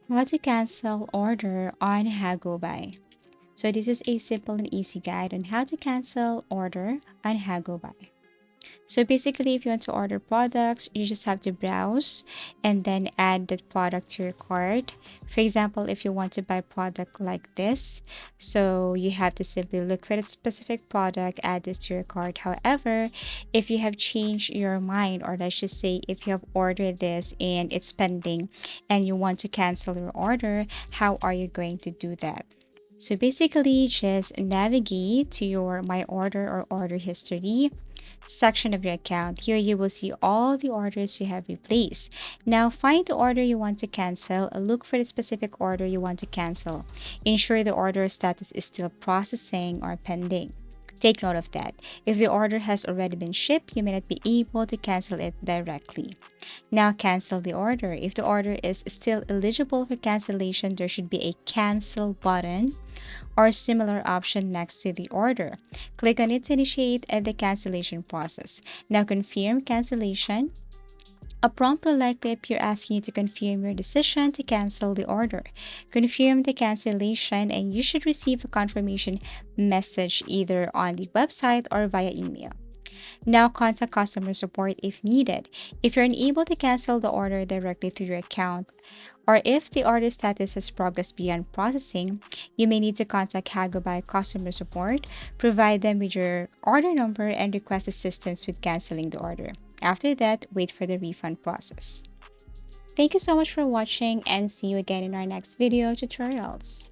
How to cancel order on Hagobuy. So this is a simple and easy guide on how to cancel order on Hagobuy. So basically, if you want to order products, you just have to browse and then add that product to your cart. For example, if you want to buy product like this, so you have to simply look for a specific product, add this to your cart. However, if you have changed your mind, or let's just say if you have ordered this and it's pending and you want to cancel your order, how are you going to do that? So basically, just navigate to your My Order or Order History section of your account. Here you will see all the orders you have replaced. Now find the order you want to cancel. Look for the specific order you want to cancel. Ensure the order status is still processing or pending. Take note of that. If the order has already been shipped, you may not be able to cancel it directly. Now cancel the order. If the order is still eligible for cancellation, there should be a cancel button or similar option next to the order. Click on it to initiate the cancellation process. Now confirm cancellation. A prompt will likely appear asking you to confirm your decision to cancel the order. Confirm the cancellation and you should receive a confirmation message either on the website or via email. Now contact customer support if needed. If you're unable to cancel the order directly through your account, or if the order status has progressed beyond processing, you may need to contact Hagobuy customer support, provide them with your order number, and request assistance with canceling the order. After that, wait for the refund process. Thank you so much for watching and see you again in our next video tutorials.